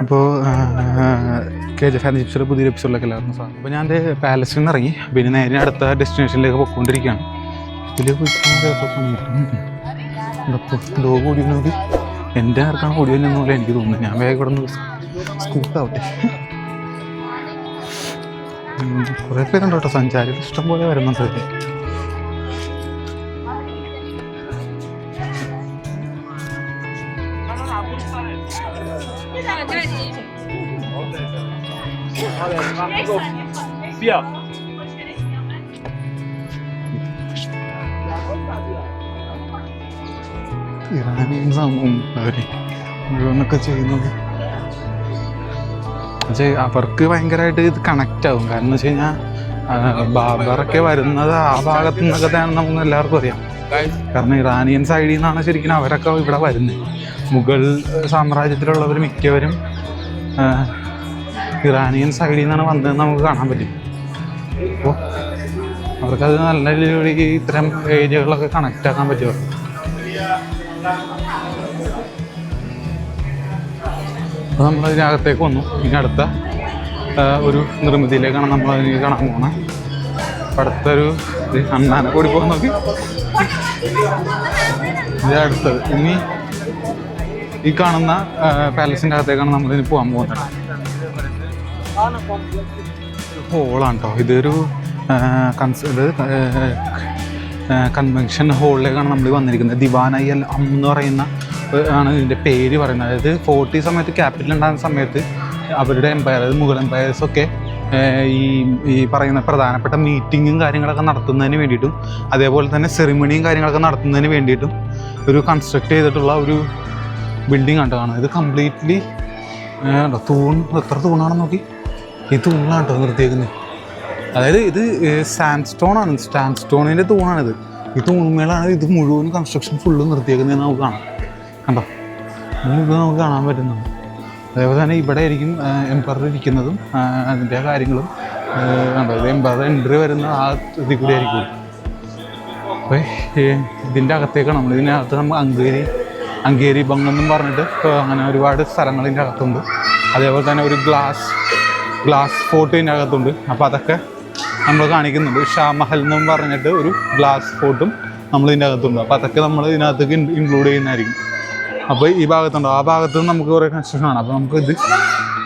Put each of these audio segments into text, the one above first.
അപ്പോൾ KGF and ജിപ്സിയുടെ പുതിയൊരു എപ്പിസോഡിലൊക്കെ എല്ലാവർക്കും സ്വാഗതം. അപ്പോൾ ഞാൻ എൻ്റെ പാലസിൽ നിന്ന് ഇറങ്ങി പിന്നെ നേരെ അടുത്ത ഡെസ്റ്റിനേഷനിലേക്ക് പോയിക്കൊണ്ടിരിക്കുകയാണ്. ഇതിൽ ലോ കൂടി നോക്കി എൻ്റെ ആർക്കാണ് ഓടി വന്നെന്ന പോലെ എനിക്ക് തോന്നുന്നത്. ഞാൻ വേഗം ഇവിടെ നിന്ന് സ്കൂട്ടാവട്ടെ. കുറേ പേരുണ്ട് കേട്ടോ, സഞ്ചാരികൾ ഇഷ്ടം പോലെ വരുന്നുണ്ട്. ഇറാനിയൻസാകും അവര് മുഴുവനൊക്കെ ചെയ്യുന്നത്. അവർക്ക് ഭയങ്കരമായിട്ട് ഇത് കണക്റ്റ് ആവും. കാരണം എന്ന് വെച്ച് കഴിഞ്ഞാൽ ബാബറൊക്കെ വരുന്നത് ആ ഭാഗത്തു നിന്നൊക്കെ തന്നെ നമുക്ക് എല്ലാവർക്കും അറിയാം. കാരണം ഇറാനിയൻ സൈഡിൽ നിന്നാണ് ശരിക്കും അവരൊക്കെ ഇവിടെ വരുന്നത്. മുഗൾ സാമ്രാജ്യത്തിലുള്ളവർ മിക്കവരും ഇറാനിയൻ സൈഡിൽ നിന്നാണ് വന്നതെന്ന് നമുക്ക് കാണാൻ പറ്റും. അപ്പോൾ അവർക്കത് നല്ല രീതിയിൽ ഇത്തരം ഏരിയകളിലൊക്കെ കണക്റ്റ് ആക്കാൻ പറ്റും. അപ്പോൾ നമ്മളതിനകത്തേക്ക് വന്നു. ഇനി അടുത്ത ഒരു നിർമ്മിതിയിലേക്കാണ് നമ്മളതിന് കാണാൻ പോകുന്നത്. അപ്പം അടുത്തൊരു അണ്ണാനെ കൂടി പോകാൻ നോക്കി. ഇത് അടുത്തത് ഇനി ഈ കാണുന്ന പാലസിൻ്റെ അകത്തേക്കാണ് നമ്മളിനി പോകാൻ പോകുന്നത്. ഹോളാണ് കേട്ടോ. ഇതൊരു കൺവെൻഷൻ ഹോളിലേക്കാണ് നമ്മൾ വന്നിരിക്കുന്നത്. ദിവാനായി എന്ന് പറയുന്ന ആണ് ഇതിൻ്റെ പേര് പറയുന്നത്. അതായത് 40 സമയത്ത് ക്യാപിറ്റൽ ഉണ്ടാകുന്ന സമയത്ത് അവരുടെ എംപയർ, അതായത് മുഗൾ എംപയേഴ്സൊക്കെ ഈ പറയുന്ന പ്രധാനപ്പെട്ട മീറ്റിങ്ങും കാര്യങ്ങളൊക്കെ നടത്തുന്നതിന് വേണ്ടിയിട്ടും അതേപോലെ തന്നെ സെറിമണിയും കാര്യങ്ങളൊക്കെ നടത്തുന്നതിന് വേണ്ടിയിട്ടും ഒരു കൺസ്ട്രക്ട് ചെയ്തിട്ടുള്ള ഒരു ബിൽഡിംഗ് ആണ് കാണുന്നത്. ഇത് കംപ്ലീറ്റ്ലി തൂൺ, എത്ര തൂണാണെന്ന് നോക്കി. ഈ തൂണിലാണ് കേട്ടോ നിർത്തിയേക്കുന്നത്. അതായത് ഇത് സാൻഡ് സ്റ്റോണിൻ്റെ തൂണാണിത്. ഈ തൂൺമേലാണ് ഇത് മുഴുവൻ കൺസ്ട്രക്ഷൻ ഫുള്ള് നിർത്തിയേക്കുന്നതെന്ന് നമുക്ക് കാണാം. കണ്ടോ, ഇത് നമുക്ക് കാണാൻ പറ്റുന്നുണ്ട്. അതേപോലെ തന്നെ ഇവിടെ ആയിരിക്കും എംപയർ ഇരിക്കുന്നതും അതിൻ്റെ കാര്യങ്ങളും കണ്ടോ. ഇത് എംപയർ എൻട്രി വരുന്ന ആ ഇതിൽ കൂടി ആയിരിക്കും. അപ്പോൾ ഇതിൻ്റെ അകത്തേക്കാണ് നമ്മൾ. ഇതിനകത്ത് നമ്മൾ അങ്കേരി ബംഗ് എന്നും പറഞ്ഞിട്ട് അങ്ങനെ ഒരുപാട് സ്ഥലങ്ങൾ ഇതിൻ്റെ അകത്തുണ്ട്. അതേപോലെ തന്നെ ഒരു ഗ്ലാസ് ഫോർട്ട് ഇതിൻ്റെ അകത്തുണ്ട്. അപ്പോൾ അതൊക്കെ നമ്മൾ കാണിക്കുന്നുണ്ട്. ഷാമഹൽ എന്നും പറഞ്ഞിട്ട് ഒരു ഗ്ലാസ് ഫോർട്ടും നമ്മളിതിൻ്റെ അകത്തുണ്ട്. അപ്പോൾ അതൊക്കെ നമ്മൾ ഇതിനകത്തേക്ക് ഇൻക്ലൂഡ് ചെയ്യുന്നതായിരിക്കും. അപ്പോൾ ഈ ഭാഗത്തുണ്ടോ, ആ ഭാഗത്ത് നിന്ന് നമുക്ക് കുറേ കൺസ്ട്രക്ഷൻ ആണ്. അപ്പോൾ നമുക്ക്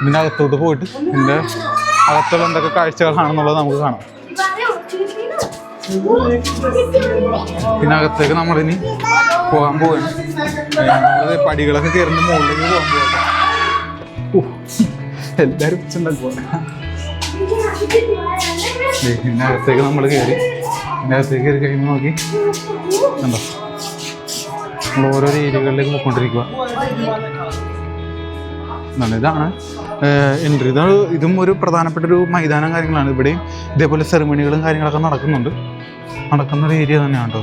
ഇതിൻ്റെ അകത്തോട്ട് പോയിട്ട് ഇതിൻ്റെ അകത്തുള്ള എന്തൊക്കെ കാഴ്ചകളാണെന്നുള്ളത് നമുക്ക് കാണാം. ഇതിനകത്തേക്ക് നമ്മളിനി പോകാൻ പോവുകയാണ്. നമ്മളത് പടികളൊക്കെ കയറുന്ന മുകളിലേക്ക് പോകാൻ പോവുക. എല്ലാവരും വെച്ചിട്ടുണ്ടാക്കുക. ഇതിനകത്തേക്ക് നമ്മൾ കയറി. ഇതിനകത്തേക്ക് കയറി കഴിയുമ്പോൾ നോക്കി കണ്ടോ, നമ്മൾ ഓരോരോ ഏരിയകളിലേക്ക് പോയിക്കൊണ്ടിരിക്കുക. ഇതാണ് എൻട്രി. ഇതും ഒരു പ്രധാനപ്പെട്ടൊരു മൈതാനം കാര്യങ്ങളാണ്. ഇവിടെയും ഇതേപോലെ സെറിമണികളും കാര്യങ്ങളൊക്കെ നടക്കുന്നൊരു ഏരിയ തന്നെയാണ് കേട്ടോ.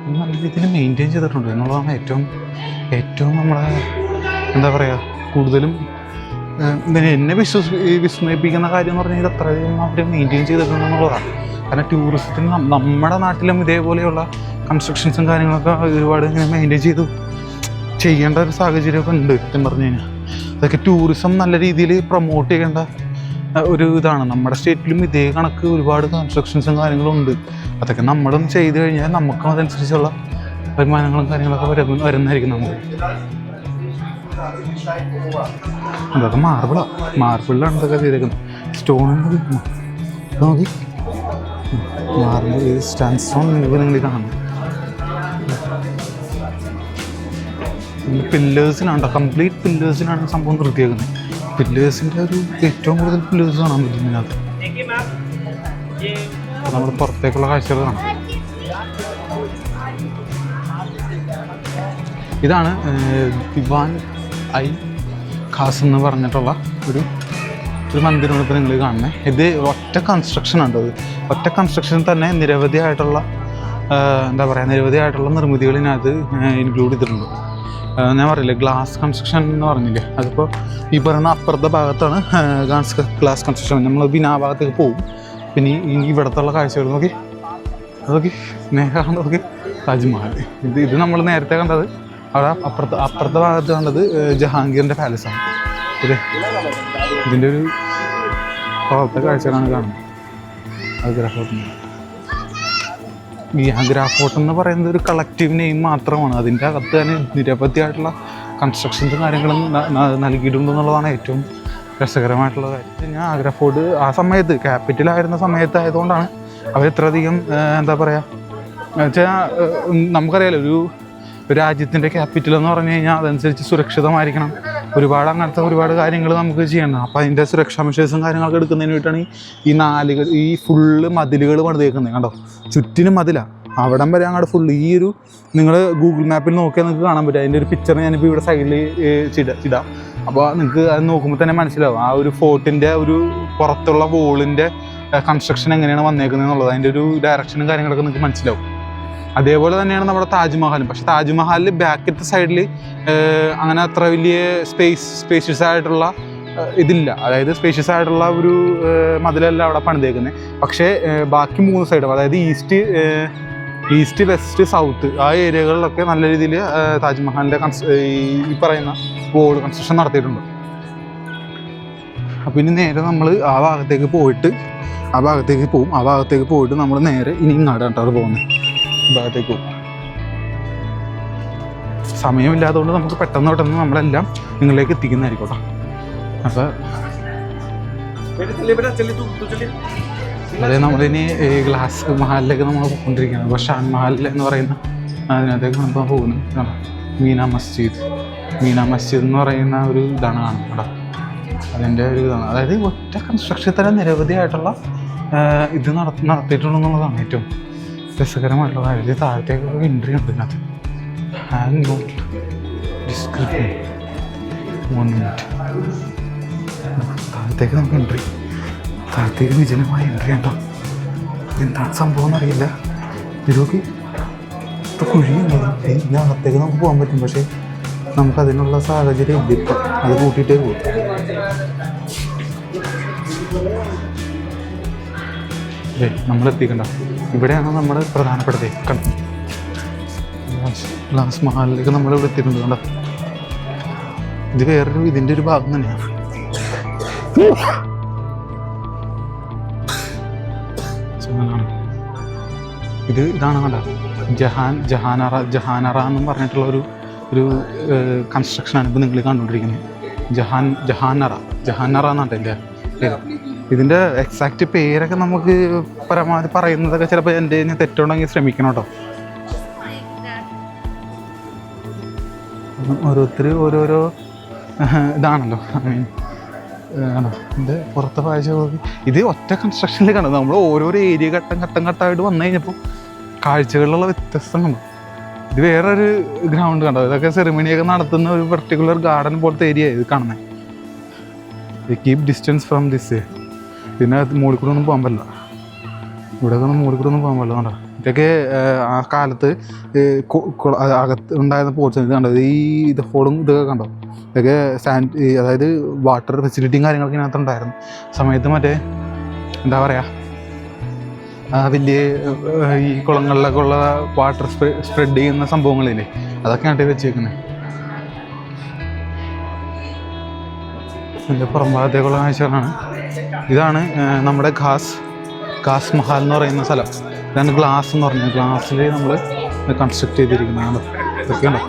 അത് നല്ല രീതിയിൽ മെയിൻറ്റെയിൻ ചെയ്തിട്ടുണ്ട് എന്നുള്ളതാണ് ഏറ്റവും നമ്മളെ എന്താ പറയുക, കൂടുതലും എന്നെ വിസ്മയിപ്പിക്കുന്ന കാര്യം എന്ന് പറഞ്ഞാൽ ഇത് അത്രയും അവർ മെയിൻറ്റെയിൻ ചെയ്തിട്ടുണ്ടെന്നുള്ളതാണ്. കാരണം ടൂറിസത്തിന് നമ്മുടെ നാട്ടിലും ഇതേപോലെയുള്ള കൺസ്ട്രക്ഷൻസും കാര്യങ്ങളൊക്കെ ഒരുപാട് ഇങ്ങനെ മെയിൻറ്റെയിൻ ചെയ്യേണ്ട ഒരു സാഹചര്യമൊക്കെ ഉണ്ട്. സത്യം പറഞ്ഞു കഴിഞ്ഞാൽ അതൊക്കെ ടൂറിസം നല്ല രീതിയിൽ പ്രൊമോട്ട് ചെയ്യേണ്ട ഒരു ഇതാണ്. നമ്മുടെ സ്റ്റേറ്റിലും ഇതേ കണക്ക് ഒരുപാട് കൺസ്ട്രക്ഷൻസും കാര്യങ്ങളും ഉണ്ട്. അതൊക്കെ നമ്മളും ചെയ്ത് കഴിഞ്ഞാൽ നമുക്കും അതനുസരിച്ചുള്ള വരുമാനങ്ങളും കാര്യങ്ങളൊക്കെ വരുന്നതായിരിക്കും നമുക്ക്. അതൊക്കെ മാർബിളിലാണ് ഇതൊക്കെ ചെയ്തേക്കുന്നത്. സ്റ്റോണിൽ നോക്കി, മാർബിൾ സ്റ്റാൻഡ് സ്റ്റോൺ നിങ്ങൾ കാണുന്നു. പില്ലേഴ്സിനാണ്, കംപ്ലീറ്റ് പില്ലേഴ്സിനാണ് സംഭവം നിർത്തിയേക്കുന്നത്. പില്ലേഴ്സിൻ്റെ ഒരു ഏറ്റവും കൂടുതൽ പില്ലേഴ്സ് കാണാൻ പറ്റും ഇതിനകത്ത്. നമ്മൾ പുറത്തേക്കുള്ള കാഴ്ചകൾ കാണാം. ഇതാണ് ദിവാൻ ഐ ഖാസ് എന്ന് പറഞ്ഞിട്ടുള്ള ഒരു മന്ദിരമാണ് ഇപ്പോൾ നിങ്ങൾ കാണുന്നത്. ഇത് ഒറ്റ കൺസ്ട്രക്ഷനാണ്. അത് ഒറ്റ കൺസ്ട്രക്ഷനിൽ തന്നെ നിരവധിയായിട്ടുള്ള നിർമ്മിതികളിനകത്ത് ഇൻക്ലൂഡ് ചെയ്തിട്ടുണ്ട്. ഞാൻ പറയില്ലേ ഗ്ലാസ് കൺസ്ട്രക്ഷൻ എന്ന് പറഞ്ഞില്ലേ, അതിപ്പോൾ ഈ പറയുന്ന അപ്പുറത്തെ ഭാഗത്താണ് ഗ്ലാസ് കൺസ്ട്രക്ഷൻ. നമ്മൾ പിന്നെ ആ ഭാഗത്തേക്ക് പോകും. പിന്നെ ഇവിടത്തുള്ള കാഴ്ചകൾ നോക്കി നേരെ നോക്കി താജ്മഹൽ. ഇത് നമ്മൾ നേരത്തെ കണ്ടത് അവിടെ അപ്പുറത്തെ ഭാഗത്ത് കണ്ടത് ജഹാംഗീറിൻ്റെ പാലസാണ്. ഇതിൻ്റെ ഒരു പുറത്തെ കാഴ്ചകളാണ് കാണുന്നത്. ആഗ്ര ഫോർട്ടിന് ഈ ആഗ്ര ഫോർട്ട് എന്ന് പറയുന്നത് ഒരു കളക്റ്റീവ് നെയിം മാത്രമാണ്. അതിൻ്റെ അകത്ത് തന്നെ നിരവധിയായിട്ടുള്ള കൺസ്ട്രക്ഷൻസും കാര്യങ്ങളും നൽകിയിട്ടുണ്ടെന്നുള്ളതാണ് ഏറ്റവും രസകരമായിട്ടുള്ള കാര്യം. ഞാൻ ആഗ്ര ഫോർട്ട് ആ സമയത്ത് ക്യാപിറ്റലായിരുന്ന സമയത്തായതുകൊണ്ടാണ് അവരിത്രയധികം എന്താ പറയുക വെച്ചാൽ നമുക്കറിയാലോ ഒരു രാജ്യത്തിൻ്റെ ക്യാപിറ്റൽ എന്ന് പറഞ്ഞു കഴിഞ്ഞാൽ അതനുസരിച്ച് സുരക്ഷിതമായിരിക്കണം. അങ്ങനത്തെ ഒരുപാട് കാര്യങ്ങൾ നമുക്ക് ചെയ്യണം. അപ്പോൾ അതിൻ്റെ സുരക്ഷാ മെഷേഴ്സും കാര്യങ്ങളൊക്കെ എടുക്കുന്നതിന് വേണ്ടിയിട്ടാണ് ഈ ഫുള്ള് മതിലുകൾ പണിതേക്കുന്നത്. കണ്ടോ, ചുറ്റിനും മതിലാണ്. അവിടം വരെ അങ്ങോട്ട് ഫുള്ള് ഈ ഒരു നിങ്ങൾ ഗൂഗിൾ മാപ്പിൽ നോക്കിയാൽ നിങ്ങൾക്ക് കാണാൻ പറ്റും. അതിൻ്റെ ഒരു പിക്ചർ ഞാനിപ്പോൾ ഇവിടെ സൈഡിൽ ഇടാം. അപ്പോൾ നിങ്ങൾക്ക് അത് നോക്കുമ്പോൾ തന്നെ മനസ്സിലാവും ആ ഒരു ഫോർട്ടിൻ്റെ ഒരു പുറത്തുള്ള വോളിൻ്റെ കൺസ്ട്രക്ഷൻ എങ്ങനെയാണ് വന്നേക്കുന്നത് എന്നുള്ളത്. അതിൻ്റെ ഒരു ഡയറക്ഷനും കാര്യങ്ങളൊക്കെ നിങ്ങൾക്ക് മനസ്സിലാവും. അതേപോലെ തന്നെയാണ് നമ്മുടെ താജ്മഹലും. പക്ഷേ താജ്മഹലിൽ ബാക്കത്തെ സൈഡിൽ അങ്ങനെ അത്ര വലിയ സ്പേഷ്യസ് ആയിട്ടുള്ള ഇതില്ല. അതായത് സ്പേഷ്യസ് ആയിട്ടുള്ള ഒരു മതിലല്ല അവിടെ പണിതേക്കുന്നത്. പക്ഷേ ബാക്കി 3 സൈഡും, അതായത് ഈസ്റ്റ് വെസ്റ്റ് സൗത്ത് ആ ഏരിയകളിലൊക്കെ നല്ല രീതിയിൽ താജ്മഹലിൻ്റെ ഈ പറയുന്ന വോൾ കൺസ്ട്രക്ഷൻ നടത്തിയിട്ടുണ്ട്. അപ്പം ഇനി നേരെ നമ്മൾ ആ ഭാഗത്തേക്ക് പോയിട്ട് നമ്മൾ നേരെ ഇനി ഇങ്ങോട്ടാണ് അത് പോകുന്നത്. ഭാഗത്തേക്ക് പോകും. സമയമില്ലാത്തതുകൊണ്ട് നമുക്ക് പെട്ടെന്ന് നമ്മളെല്ലാം നിങ്ങളിലേക്ക് എത്തിക്കുന്നതായിരിക്കും കേട്ടോ. അപ്പോൾ അതായത് നമ്മളിനി ഗ്ലാസ് മഹലിലേക്ക് നമ്മൾ പോയിക്കൊണ്ടിരിക്കുകയാണ്. അപ്പോൾ ഷാൻ മഹൽ എന്ന് പറയുന്ന അതിനകത്തേക്ക് നമ്മൾ പോകുന്നത്. മീന മസ്ജിദ് എന്ന് പറയുന്ന ഒരു ഇതാണ് കാണുന്നത് കേട്ടോ. അതിൻ്റെ ഒരു ഇതാണ്, അതായത് ഒറ്റ കൺസ്ട്രക്ഷൻ തന്നെ നിരവധിയായിട്ടുള്ള ഇത് നടത്തിയിട്ടുണ്ടെന്നുള്ളതാണ് ഏറ്റവും രസകരമായിട്ടുള്ള കാര്യം. താഴത്തേക്കൊക്കെ എൻട്രി ഉണ്ട് ഇതിനകത്ത്. Hang out description monument. താഴത്തേക്ക് നമുക്ക് എൻട്രി, താഴത്തേക്ക് വിജനമായ എൻട്രി ഉണ്ടോ. എന്താണ് സംഭവം എന്നറിയില്ല. ഇതൊക്കെ ഇപ്പോൾ കുഴിയുള്ളത് ഇതിനകത്തേക്ക് നമുക്ക് പോകാൻ പറ്റും. പക്ഷേ നമുക്കതിനുള്ള സാഹചര്യം ഇല്ല ഇപ്പം. അത് കൂട്ടിയിട്ടേ പോകും. നമ്മളെത്തിക്കണ്ട. ഇവിടെയാണ് നമ്മുടെ പ്രധാനപ്പെട്ടത്. ഗ്ലാസ് മഹലിലേക്ക് നമ്മളിവിടെ എത്തിയിട്ടുണ്ട്. കണ്ടോ, ഇത് വേറൊരു ഇതിൻ്റെ ഒരു ഭാഗം തന്നെയാണ്. ഇതാണ് കണ്ട ജഹാനറ എന്നും പറഞ്ഞിട്ടുള്ള ഒരു കൺസ്ട്രക്ഷനാണ് ഇപ്പോൾ നിങ്ങൾ കണ്ടുകൊണ്ടിരിക്കുന്നത്. ജഹാനറ എന്നാണ് എൻ്റെ പേര്. ഇതിൻ്റെ എക്സാക്റ്റ് പേരൊക്കെ നമുക്ക് പരമാവധി പറയുന്നതൊക്കെ ചിലപ്പോൾ എൻ്റെ തെറ്റുണ്ടെങ്കിൽ ശ്രമിക്കണം കേട്ടോ. ഓരോരുത്തർ ഓരോരോ ഇതാണല്ലോ. ഐ മീൻ ഇതിൻ്റെ പുറത്തെ കാഴ്ച ഇത് ഒറ്റ കൺസ്ട്രക്ഷനിൽ കാണുന്നത്. നമ്മൾ ഓരോരോ ഏരിയ ഘട്ടമായിട്ട് വന്നു കഴിഞ്ഞപ്പോൾ കാഴ്ചകളിലുള്ള വ്യത്യസ്തമാണ്. ഇത് വേറൊരു ഗ്രൗണ്ട് കണ്ടോ. ഇതൊക്കെ സെറിമണിയൊക്കെ നടത്തുന്ന ഒരു പെർട്ടിക്കുലർ ഗാർഡൻ പോലത്തെ ഏരിയ ഇത് കാണുന്നത്. Keep distance from this. പിന്നെ മുകളിൽ കൂടെ ഒന്നും പോകാൻ പറ്റില്ല. ഇവിടെയൊക്കെ മുകളിൽ കൂടെ ഒന്നും പോകാൻ പറ്റില്ല. കണ്ടോ, ഇതൊക്കെ ആ കാലത്ത് അകത്ത് ഉണ്ടായിരുന്ന പോർട്സ് ഇത് കണ്ടോ. ഇത് ഹോളും ഇതൊക്കെ കണ്ടോ. ഇതൊക്കെ അതായത് വാട്ടർ ഫെസിലിറ്റിയും കാര്യങ്ങളൊക്കെ ഇതിനകത്ത് ഉണ്ടായിരുന്നു സമയത്ത്. മറ്റേ എന്താ പറയുക, വലിയ ഈ കുളങ്ങളിലൊക്കെ ഉള്ള വാട്ടർ സ്പ്രെഡ് ചെയ്യുന്ന സംഭവങ്ങളില്ലേ, അതൊക്കെയാണ് വെച്ചേക്കുന്നത്. ഇതിൻ്റെ പുറം ഭാഗത്തേക്കുള്ള കാഴ്ചകളാണ്. ഇതാണ് നമ്മുടെ ഖാസ് മഹൽ എന്ന് പറയുന്ന സ്ഥലം. ഇതാണ് ഗ്ലാസ് എന്ന് പറഞ്ഞാൽ. ഗ്ലാസ്സിൽ നമ്മൾ കൺസ്ട്രക്ട് ചെയ്തിരിക്കുന്നതാണ്. ഇതൊക്കെയാണോ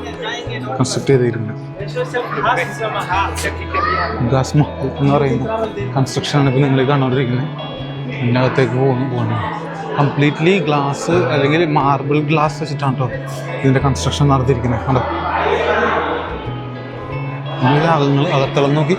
കൺസ്ട്രക്ട് ചെയ്തിരിക്കുന്നത്. ഖാസ് മഹൽ എന്ന് പറയുന്ന കൺസ്ട്രക്ഷനാണ് ഇപ്പോൾ നിങ്ങൾ കണ്ടുകൊണ്ടിരിക്കുന്നത്. ഇതിനകത്തേക്ക് പോകണം. കംപ്ലീറ്റ്ലി ഗ്ലാസ് അല്ലെങ്കിൽ മാർബിൾ ഗ്ലാസ് വെച്ചിട്ടാണ് കേട്ടോ ഇതിൻ്റെ കൺസ്ട്രക്ഷൻ നടത്തിയിരിക്കുന്നത്. കണ്ടോ, നിങ്ങൾ അകത്തളം നോക്കി.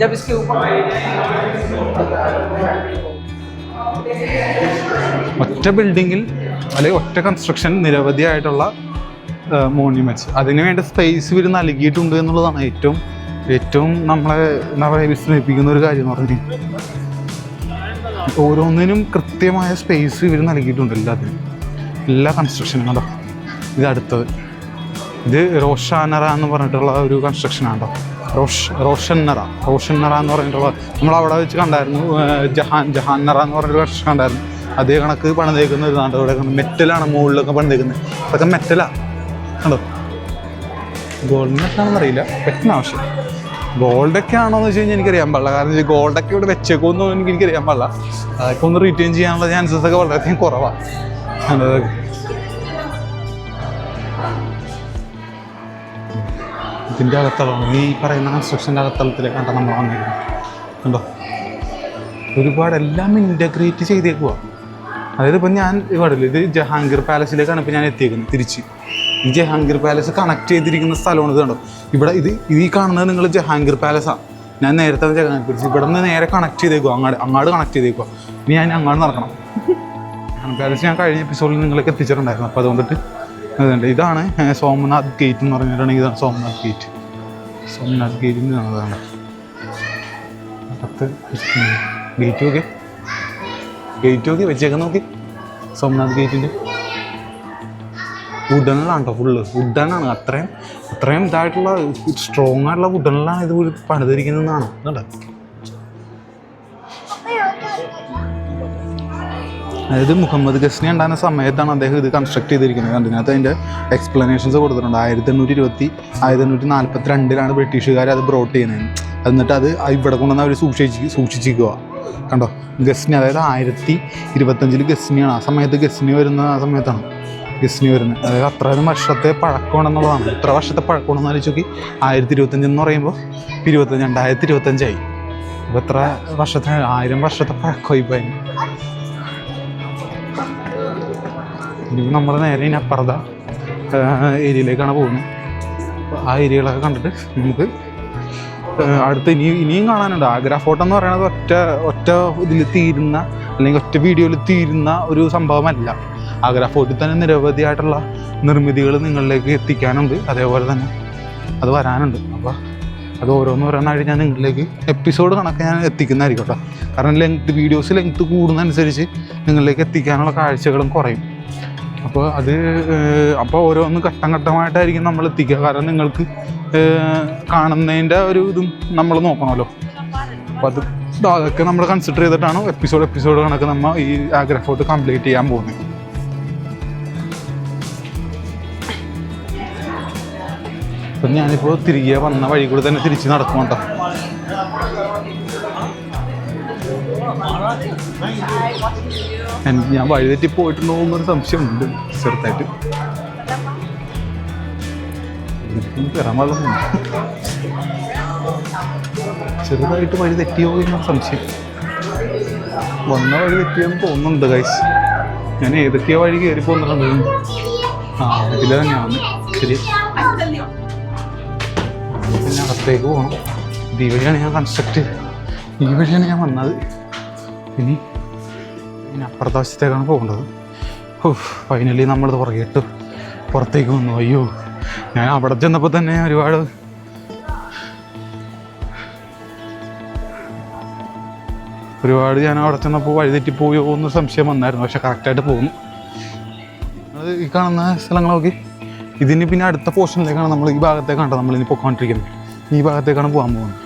जब इसके ऊपर ഒറ്റ ബിൽഡിങ്ങിൽ അല്ലെങ്കിൽ ഒറ്റ കൺസ്ട്രക്ഷൻ നിരവധിയായിട്ടുള്ള മോണ്യുമെന്റ്സ് അതിനുവേണ്ട സ്പേസ് ഇവർ നൽകിയിട്ടുണ്ട് എന്നുള്ളതാണ് ഏറ്റവും നമ്മളെ വിസ്മയിപ്പിക്കുന്ന ഒരു കാര്യം എന്ന് പറഞ്ഞാൽ ഓരോന്നിനും കൃത്യമായ സ്പേസ് ഇവർ നൽകിയിട്ടുണ്ട് എല്ലാത്തിനും. എല്ലാ കൺസ്ട്രക്ഷനും കണ്ടോ. ഇത് അടുത്തത്, ഇത് റോഷാനറ എന്ന് പറഞ്ഞിട്ടുള്ള ഒരു കൺസ്ട്രക്ഷനാണ് കേട്ടോ. റോഷന്നറ എന്ന് പറഞ്ഞിട്ടുള്ള നമ്മളവിടെ വെച്ച് കണ്ടായിരുന്നു. ജഹാന്നറ എന്ന് പറഞ്ഞൊരു കൺസ്ട്രക്ഷൻ കണ്ടായിരുന്നു. അതേ കണക്ക് പണിതേക്കുന്ന ഒരു നാട്. ഇവിടെ മെറ്റലാണ് മുകളിലൊക്കെ പണിതേക്കുന്നത്. അതൊക്കെ മെറ്റലാണ് കണ്ടോ. ഗോൾഡ് മെറ്റാണെന്ന് അറിയില്ല, പെറ്റിന് ആവശ്യം. ഗോൾഡൊക്കെ ആണോ എന്ന് വെച്ച് കഴിഞ്ഞാൽ എനിക്കറിയാൻ പാടില്ല. കാരണം ഗോൾഡൊക്കെ ഇവിടെ വെച്ചേക്കുമെന്ന് എനിക്കറിയാൻ പാടില്ല. അതൊക്കെ ഒന്ന് റീറ്റെയിൻ ചെയ്യാനുള്ള ചാൻസസ് ഒക്കെ വളരെയധികം കുറവാണ്. ഇതിൻ്റെ അകത്തളമാണ്, ഈ പറയുന്ന കൺസ്ട്രക്ഷൻ്റെ അകത്തളത്തിലേക്കാണ് നമ്മൾ വന്നിരിക്കുന്നത് കണ്ടോ. ഒരുപാട് എല്ലാം ഇൻ്റഗ്രേറ്റ് ചെയ്തേക്കുക. അതായത് ഇപ്പം ഞാൻ ഇവിടെയില്ല, ഇത് ജഹാംഗീർ പാലസിലേക്കാണ് ഇപ്പോൾ ഞാൻ എത്തിയേക്കുന്നത് തിരിച്ച്. ഈ ജഹാംഗീർ പാലസ് കണക്ട് ചെയ്തിരിക്കുന്ന സ്ഥലമാണ് ഇത് കണ്ടോ. ഇവിടെ ഈ കാണുന്നത് നിങ്ങൾ ജഹാംഗീർ പാലസാണ്. ഞാൻ നേരത്തെ ജഹാംഗീർ പാലസ് ഇവിടെ നിന്ന് നേരെ കണക്ട് ചെയ്തേക്കുക, അങ്ങാട് കണക്ട് ചെയ്തേക്കുക. ഇനി ഞാൻ അങ്ങാട് നടക്കണം. ജഹാംഗീർ പാലസ് ഞാൻ കഴിഞ്ഞ എപ്പിസോഡിൽ നിങ്ങൾക്ക് എത്തിച്ചിട്ടുണ്ടായിരുന്നു. അപ്പോൾ അതുകൊണ്ടിട്ട് അതുണ്ട്. ഇതാണ് സോമനാഥ് ഗേറ്റ് എന്ന് പറഞ്ഞിട്ടുണ്ടെങ്കിൽ ഇതാണ് സോമനാഥ് ഗേറ്റ്. സോമനാഥ് ഗേറ്റിൻ്റെ അതാണ് അകത്ത് ഗേറ്റ് നോക്കി വെച്ചേക്കാൻ നോക്കി. സോമനാഥ് ഗേറ്റിൻ്റെ വുഡനിലാണ് കേട്ടോ, ഫുള്ള് വുഡനാണ്. അത്രയും ഇതായിട്ടുള്ള സ്ട്രോങ് ആയിട്ടുള്ള വുഡനിലാണ് ഇത് പണിതിരിക്കുന്നതെന്നാണ് കേട്ടോ. അതായത് മുഹമ്മദ് ഗസ്നി ഉണ്ടാകുന്ന സമയത്താണ് അദ്ദേഹം ഇത് കൺസ്ട്രക്ട് ചെയ്തിരിക്കുന്നത്. അതിനകത്ത് അതിൻ്റെ എക്സ്പ്ലനേഷൻസ് കൊടുത്തിട്ടുണ്ട്. 1842 ബ്രിട്ടീഷുകാർ അത് ബ്രോട്ട് ചെയ്യുന്നത്. എന്നിട്ട് അത് ഇവിടെ കൊണ്ടുവന്ന് അവർ സൂക്ഷിച്ചിരിക്കുക കണ്ടോ. ഗസ്നി, അതായത് 1025 ഗസ്നിയാണ്. ആ സമയത്ത് ഗസ്നി വരുന്നത്. അതായത് അത്രയും വർഷത്തെ പഴക്കമുണ്ടെന്നുള്ളതാണ്. ഇത്ര വർഷത്തെ പഴക്കമുണ്ടെന്ന് ആലോചിച്ച് നോക്കി. 1025 എന്ന് പറയുമ്പോൾ 2025 അപ്പോൾ എത്ര വർഷത്തെ, 1000 വർഷത്തെ പഴക്കമായി പോയി. ഇനി നമ്മൾ നേരെ ഇനി അപ്പുറത്തെ ഏരിയയിലേക്കാണ് പോകുന്നത്. ആ ഏരിയകളൊക്കെ കണ്ടിട്ട് നമുക്ക് അടുത്ത് ഇനിയും കാണാനുണ്ട്. ആഗ്ര ഫോർട്ട് എന്ന് പറയുന്നത് ഒറ്റ ഇതിൽ തീരുന്ന, അല്ലെങ്കിൽ ഒറ്റ വീഡിയോയിൽ തീരുന്ന ഒരു സംഭവമല്ല. ആഗ്ര ഫോർട്ടിൽ തന്നെ നിരവധിയായിട്ടുള്ള നിർമ്മിതികൾ നിങ്ങളിലേക്ക് എത്തിക്കാനുണ്ട്. അതേപോലെ തന്നെ അത് വരാനുണ്ട്. അപ്പോൾ അത് ഓരോന്നായിട്ട് ഞാൻ നിങ്ങളിലേക്ക് എപ്പിസോഡ് കണക്ക് ഞാൻ എത്തിക്കുന്നതായിരിക്കും കേട്ടോ. കാരണം വീഡിയോസ് ലെങ്ത്ത് കൂടുന്നതനുസരിച്ച് നിങ്ങളിലേക്ക് എത്തിക്കാനുള്ള കാഴ്ചകളും കുറയും. അപ്പോൾ ഓരോന്ന് ഘട്ടമായിട്ടായിരിക്കും നമ്മൾ എത്തിക്കുക. കാരണം നിങ്ങൾക്ക് കാണുന്നതിൻ്റെ ഒരു ഇതും നമ്മൾ നോക്കണമല്ലോ. അപ്പോൾ അതൊക്കെ നമ്മൾ കൺസിഡർ ചെയ്തിട്ടാണ് എപ്പിസോഡ് കണക്ക് നമ്മൾ ഈ ആഗ്ര ഫോർട്ട് കംപ്ലീറ്റ് ചെയ്യാൻ പോകുന്നത്. അപ്പം ഞാനിപ്പോൾ തിരികെ വന്ന വഴി കൂടി തന്നെ തിരിച്ച് നടക്കും കേട്ടോ. ഞാൻ വഴിതെറ്റി പോയിട്ടുണ്ടോ എന്നൊരു സംശയമുണ്ട് ചെറുതായിട്ട്. കയറാൻ പാടില്ല, ചെറുതായിട്ട് വഴി തെറ്റിയോ എന്നൊരു സംശയം. വന്ന വഴി തെറ്റിയെന്ന് തോന്നുന്നുണ്ട് ഗൈസ്. ഞാൻ ഏതൊക്കെയോ വഴി കയറി പോകുന്നുണ്ട്. ഇതിൽ തന്നെയാണ് ശരി. പിന്നെ അകത്തേക്ക് പോകണം. ഈ വഴിയാണ് ഞാൻ വന്നത്. ഇനി അപ്പുറത്തെ വശത്തേക്കാണ് പോകേണ്ടത്. ഫൈനലി നമ്മളത് പുറത്തേക്ക് വന്നു. അയ്യോ, ഞാൻ അവിടെ ചെന്നപ്പോൾ തന്നെ ഒരുപാട് ഞാൻ അവിടെ ചെന്നപ്പോൾ വഴിതെറ്റിപ്പോയോ എന്നൊരു സംശയം വന്നായിരുന്നു. പക്ഷെ കറക്റ്റായിട്ട് പോകുന്നു. അത് ഈ കാണുന്ന സ്ഥലങ്ങളൊക്കെ ഇതിന് പിന്നെ അടുത്ത പോർഷനിലേക്കാണ് നമ്മൾ ഈ ഭാഗത്തേക്കാണ് നമ്മളിനി പോയിക്കൊണ്ടിരിക്കുന്നത്. ഈ ഭാഗത്തേക്കാണ് പോകാൻ പോകുന്നത്.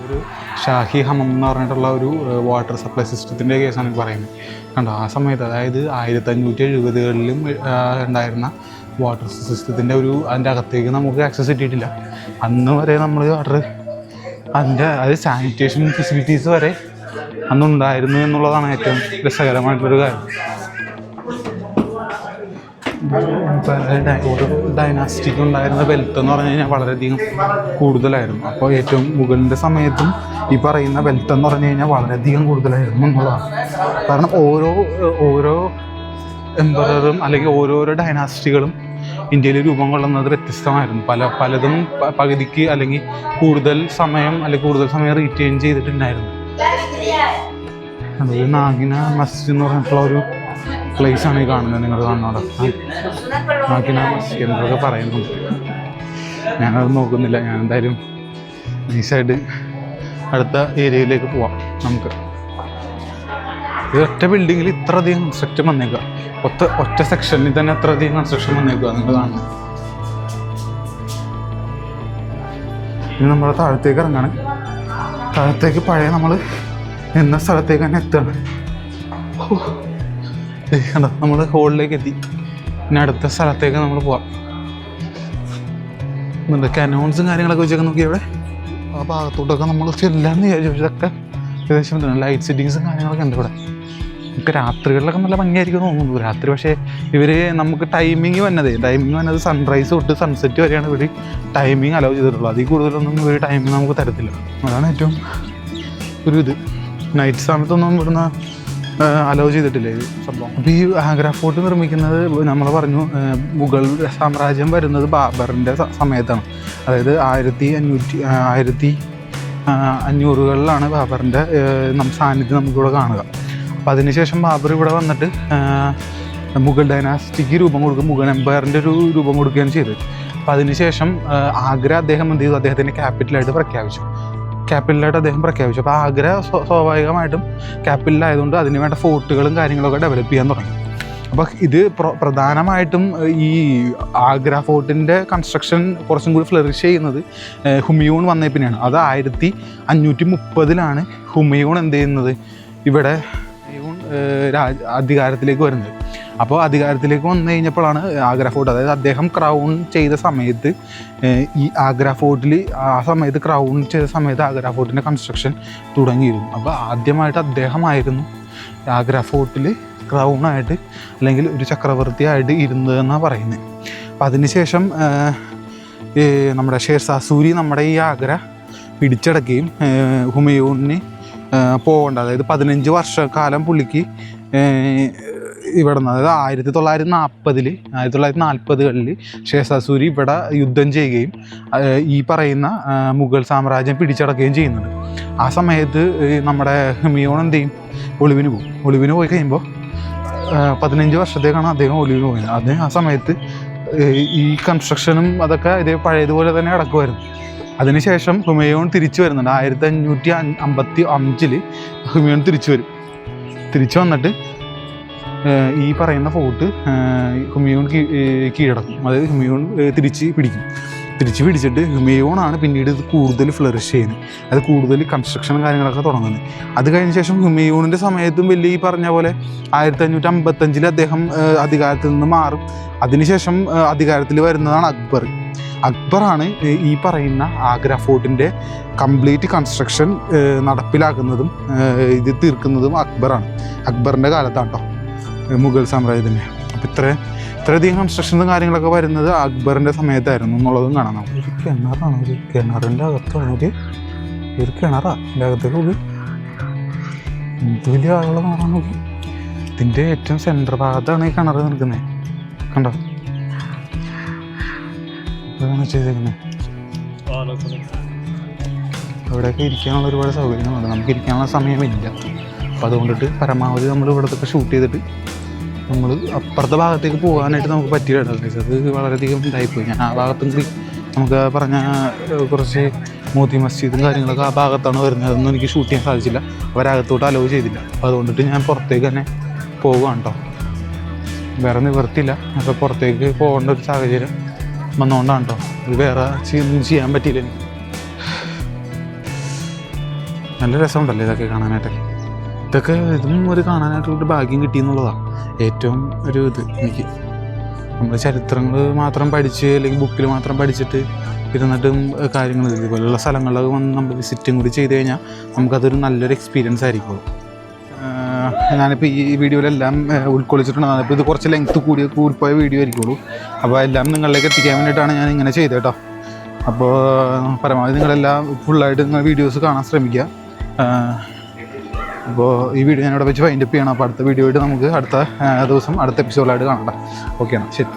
ഒരു ഷാഹി ഹമം എന്ന് പറഞ്ഞിട്ടുള്ള ഒരു വാട്ടർ സപ്ലൈ സിസ്റ്റത്തിൻ്റെ കേസാണ് പറയുന്നത്. കണ്ടോ, ആ സമയത്ത് അതായത് 1570കളിലും ഉണ്ടായിരുന്ന വാട്ടർ സിസ്റ്റത്തിൻ്റെ അതിൻ്റെ അകത്തേക്ക് നമുക്ക് ആക്സസ് കിട്ടിയിട്ടില്ല. അന്ന് വരെ നമ്മൾ അതായത് സാനിറ്റേഷൻ ഫെസിലിറ്റീസ് വരെ അന്നുണ്ടായിരുന്നു എന്നുള്ളതാണ് ഏറ്റവും രസകരമായിട്ടുള്ളൊരു കാര്യം. ഓരോ ഡൈനാസ്റ്റിക്ക് ഉണ്ടായിരുന്ന വെൽത്ത് എന്ന് പറഞ്ഞു കഴിഞ്ഞാൽ വളരെയധികം കൂടുതലായിരുന്നു. അപ്പോൾ ഏറ്റവും മുഗളിൻ്റെ സമയത്തും ഈ പറയുന്ന വെൽത്ത് എന്ന് പറഞ്ഞു കഴിഞ്ഞാൽ വളരെയധികം കൂടുതലായിരുന്നു എന്നുള്ളതാണ്. കാരണം ഓരോ എംപററും അല്ലെങ്കിൽ ഓരോരോ ഡൈനാസ്റ്റികളും ഇന്ത്യയിൽ രൂപം കൊള്ളുന്നത് വ്യത്യസ്തമായിരുന്നു. പലതും പകുതിക്ക് അല്ലെങ്കിൽ കൂടുതൽ സമയം റീറ്റെയിൻ ചെയ്തിട്ടുണ്ടായിരുന്നു. അതായത് നാഗിന മസ്ജിദ് എന്ന് പറഞ്ഞിട്ടുള്ള ഒരു പ്ലേസാണ് ഈ കാണുന്നത്. നിങ്ങൾ കാണുന്നത് നാഗിന മസ്ജിദ് എന്നൊക്കെ പറയുന്നുണ്ട്. ഞാനത് നോക്കുന്നില്ല. ഞാൻ എന്തായാലും നൈസായിട്ട് അടുത്ത ഏരിയയിലേക്ക് പോവാം. നമുക്ക് ഈ ഒറ്റ ബിൽഡിങ്ങിൽ ഇത്രയധികം കൺസ്ട്രക്ഷൻ വന്നേക്കുക. ഒറ്റ സെക്ഷനിൽ തന്നെ അത്രയധികം കൺസ്ട്രക്ഷൻ വന്നേക്കുക നിങ്ങൾ കാണുന്നത്. ഇനി നമ്മൾ താഴത്തേക്ക് ഇറങ്ങാണ്. താഴത്തേക്ക് പഴയ നമ്മൾ നിന്ന സ്ഥലത്തേക്ക് തന്നെ എത്തുകയാണ്. കണ്ടോ, നമ്മൾ ഹോളിലേക്ക് എത്തി. ഇനി അടുത്ത സ്ഥലത്തേക്ക് നമ്മൾ പോവാം. കനോൺസും കാര്യങ്ങളൊക്കെ വെച്ചൊക്കെ നോക്കി ഇവിടെ ആ ഭാഗത്തോട്ടൊക്കെ നമ്മൾ ചെല്ലാന്ന് വിചാരിച്ചതൊക്കെ ഏകദേശം ലൈറ്റ് സെറ്റിങ്സും കാര്യങ്ങളൊക്കെ ഉണ്ട് ഇവിടെ. നമുക്ക് രാത്രികളിലൊക്കെ നല്ല ഭംഗിയായിരിക്കും തോന്നുന്നു. രാത്രി പക്ഷേ ഇവർ നമുക്ക് ടൈമിങ് വന്നത് സൺറൈസ് തൊട്ട് സൺസെറ്റ് വരെയാണ് ഇവർ ടൈമിങ് അലൗ ചെയ്തിട്ടുള്ളൂ. അതിൽ കൂടുതലൊന്നും ഇവർ ടൈമിങ് നമുക്ക് തരത്തില്ല. അതാണ് ഏറ്റവും ഒരു ഇത്. നൈറ്റ് സമയത്തൊന്നും ഇവിടുന്ന് അലൗ ചെയ്തിട്ടില്ല ഇത് സംഭവം. അപ്പോൾ ഈ ആഗ്ര ഫോർട്ട് നിർമ്മിക്കുന്നത് നമ്മൾ പറഞ്ഞു മുഗൾ സാമ്രാജ്യം വരുന്നത് ബാബറിൻ്റെ സമയത്താണ്. അതായത് 1500കളിലാണ് ബാബറിൻ്റെ സാന്നിധ്യം നമുക്കിവിടെ കാണുക. അപ്പോൾ അതിനുശേഷം ബാബർ ഇവിടെ വന്നിട്ട് മുഗൾ ഡൈനാസ്റ്റിക്ക് രൂപം കൊടുക്കും, മുഗൾ എംപയറിൻ്റെ ഒരു രൂപം കൊടുക്കുകയാണ് ചെയ്തത്. അപ്പോൾ അതിനുശേഷം ആഗ്ര അദ്ദേഹം എന്ത് ചെയ്തു, അദ്ദേഹത്തിൻ്റെ ക്യാപിറ്റലായിട്ട് പ്രഖ്യാപിച്ചു. അപ്പോൾ ആഗ്ര സ്വാഭാവികമായിട്ടും ക്യാപിറ്റലായതുകൊണ്ട് അതിന് വേണ്ട ഫോർട്ടുകളും കാര്യങ്ങളൊക്കെ ഡെവലപ്പ് ചെയ്യാൻ തുടങ്ങി. അപ്പോൾ ഇത് പ്രധാനമായിട്ടും ഈ ആഗ്ര ഫോർട്ടിൻ്റെ കൺസ്ട്രക്ഷൻ കുറച്ചും കൂടി ഫ്ലറിഷ് ചെയ്യുന്നത് ഹുമയൂൺ വന്നേ പിന്നെയാണ്. അത് 1530ലാണ് ഹുമയൂൺ എന്ത് ചെയ്യുന്നത്, ഇവിടെ അധികാരത്തിലേക്ക് വരുന്നത്. അപ്പോൾ അധികാരത്തിലേക്ക് വന്നു കഴിഞ്ഞപ്പോഴാണ് ആഗ്ര ഫോർട്ട്, അതായത് അദ്ദേഹം ക്രൗൺ ചെയ്ത സമയത്ത് ഈ ആഗ്ര ഫോർട്ടിൽ ക്രൗൺ ചെയ്ത സമയത്ത് ആഗ്ര ഫോർട്ടിൻ്റെ കൺസ്ട്രക്ഷൻ തുടങ്ങിയിരുന്നു. അപ്പോൾ ആദ്യമായിട്ട് അദ്ദേഹമായിരുന്നു ആഗ്ര ഫോർട്ടിൽ ക്രൗണായിട്ട് അല്ലെങ്കിൽ ഒരു ചക്രവർത്തിയായിട്ട് ഇരുന്നതെന്നാണ് പറയുന്നത്. അപ്പം അതിനുശേഷം നമ്മുടെ ഷേർഷാ സൂരി നമ്മുടെ ഈ ആഗ്ര പിടിച്ചടക്കുകയും ഹുമയൂണിന് പോകേണ്ട, അതായത് 15 വർഷക്കാലം പുള്ളിക്ക് ഇവിടെ നിന്ന്, അതായത് 1940കളിൽ ഷേർഷാ സൂരി ഇവിടെ യുദ്ധം ചെയ്യുകയും ഈ പറയുന്ന മുഗൾ സാമ്രാജ്യം പിടിച്ചടക്കുകയും ചെയ്യുന്നുണ്ട്. ആ സമയത്ത് നമ്മുടെ ഹുമയൂൺ എന്ത് ചെയ്യും, ഒളിവിന് പോയി കഴിയുമ്പോൾ 15 വർഷത്തേക്കാണ് അദ്ദേഹം ഒളിവിന് പോയത്. ആ സമയത്ത് ഈ കൺസ്ട്രക്ഷനും അതൊക്കെ ഇതേ പഴയതുപോലെ തന്നെ കിടക്കുമായിരുന്നു. അതിനുശേഷം ഹുമയൂൺ തിരിച്ചു വരുന്നുണ്ട്. 1555 ഹുമയൂൺ തിരിച്ചു വന്നിട്ട് ഈ പറയുന്ന ഫോർട്ട് ഹുമയൂൺ കീഴടക്കും. അതായത് ഹുമയൂൺ തിരിച്ച് പിടിച്ചിട്ട് ഹുമയൂണാണ് പിന്നീട് ഇത് കൂടുതൽ ഫ്ലറിഷ് ചെയ്യുന്നത്, അത് കൂടുതൽ കൺസ്ട്രക്ഷനും കാര്യങ്ങളൊക്കെ തുടങ്ങുന്നത്. അത് കഴിഞ്ഞ ശേഷം ഹുമയൂണിൻ്റെ സമയത്തും വലിയ ഈ പറഞ്ഞ പോലെ 1555 അദ്ദേഹം അധികാരത്തിൽ നിന്ന് മാറും. അതിനുശേഷം അധികാരത്തിൽ വരുന്നതാണ് അക്ബറാണ് ഈ പറയുന്ന ആഗ്ര ഫോർട്ടിൻ്റെ കംപ്ലീറ്റ് കൺസ്ട്രക്ഷൻ നടപ്പിലാക്കുന്നതും ഇത് തീർക്കുന്നതും അക്ബറിൻ്റെ കാലത്താണ് കേട്ടോ, മുഗൾ സാമ്രാജ്യത്തിൻ്റെ. അപ്പോൾ ഇത്രയധികം കൺസ്ട്രക്ഷനും കാര്യങ്ങളൊക്കെ വരുന്നത് അക്ബറിൻ്റെ സമയത്തായിരുന്നു എന്നുള്ളതും കാണാം. ഒരു കിണറാണ്, ഒരു കിണറിൻ്റെ അകത്താണ് ഒരു കിണറാണ്. എൻ്റെ അകത്തേക്ക് നോക്കി, എന്ത് വലിയ ആളുകൾ മാറാൻ നോക്കി. ഇതിൻ്റെ ഏറ്റവും സെൻറ്റർ ഭാഗത്താണ് ഈ കിണർ നിൽക്കുന്നത്, കണ്ടോ? ഇതാണ് ചെയ്തേക്കുന്നത്. അവിടെയൊക്കെ ഇരിക്കാനുള്ള ഒരുപാട് സൗകര്യങ്ങളുണ്ട്. നമുക്ക് ഇരിക്കാനുള്ള സമയമില്ല. അപ്പോൾ അതുകൊണ്ടിട്ട് പരമാവധി നമ്മൾ ഇവിടത്തൊക്കെ ഷൂട്ട് ചെയ്തിട്ട് നമ്മൾ അപ്പുറത്തെ ഭാഗത്തേക്ക് പോകാനായിട്ട് നമുക്ക് പറ്റിയില്ല. അത് വളരെയധികം ഇതായിപ്പോയി. ഞാൻ ആ ഭാഗത്തും കൂടി നമുക്ക് പറഞ്ഞ കുറച്ച് മോത്തി മസ്ജിദും കാര്യങ്ങളൊക്കെ ആ ഭാഗത്താണ് വരുന്നത്. അതൊന്നും എനിക്ക് ഷൂട്ട് ചെയ്യാൻ സാധിച്ചില്ല, അവരകത്തോട്ട് അലോ ചെയ്തില്ല. അപ്പോൾ അതുകൊണ്ടിട്ട് ഞാൻ പുറത്തേക്ക് തന്നെ പോവുകയാണ് കേട്ടോ. വേറെ നിവർത്തിയില്ല. അപ്പോൾ പുറത്തേക്ക് പോകേണ്ട ഒരു സാഹചര്യം വന്നുകൊണ്ടാണ് കേട്ടോ. ഇത് വേറെ ഒന്നും ചെയ്യാൻ പറ്റിയില്ല എനിക്ക്. നല്ല രസമുണ്ടല്ലേ ഇതൊക്കെ കാണാനായിട്ട്. ഇതും ഒരു കാണാനായിട്ടൊരു ഭാഗ്യം കിട്ടിയെന്നുള്ളതാണ് ഏറ്റവും ഒരു ഇത് എനിക്ക്. നമ്മൾ ചരിത്രങ്ങൾ മാത്രം പഠിച്ച് അല്ലെങ്കിൽ ബുക്കിൽ മാത്രം പഠിച്ചിട്ട് ഇരുന്നിട്ടും കാര്യങ്ങൾ ഇതുപോലുള്ള സ്ഥലങ്ങളിലൊക്കെ വന്ന് നമ്മൾ വിസിറ്റും കൂടി ചെയ്ത് കഴിഞ്ഞാൽ നമുക്കതൊരു നല്ലൊരു എക്സ്പീരിയൻസ് ആയിരിക്കും. ഞാനിപ്പോൾ ഈ വീഡിയോയിലെല്ലാം ഉൾക്കൊള്ളിച്ചിട്ടുണ്ട്. അപ്പോൾ ഇത് കുറച്ച് ലെങ്ത്ത് കൂടിപ്പോയ വീഡിയോ ആയിരിക്കുള്ളൂ. അപ്പോൾ എല്ലാം നിങ്ങളിലേക്ക് എത്തിക്കാൻ വേണ്ടിയിട്ടാണ് ഞാൻ ഇങ്ങനെ ചെയ്തത് കേട്ടോ. അപ്പോൾ പരമാവധി നിങ്ങളെല്ലാം ഫുള്ളായിട്ട് നിങ്ങൾ വീഡിയോസ് കാണാൻ ശ്രമിക്കുക. അപ്പോൾ ഈ വീഡിയോ ഞാനിവിടെ വെച്ച് വൈൻഡപ്പ് ചെയ്യണം. അപ്പോൾ അടുത്ത വീഡിയോ ആയിട്ട് നമുക്ക് അടുത്ത ദിവസം അടുത്ത എപ്പിസോഡിലായിട്ട് കാണാം. ഓക്കെയാണ്, ശരി.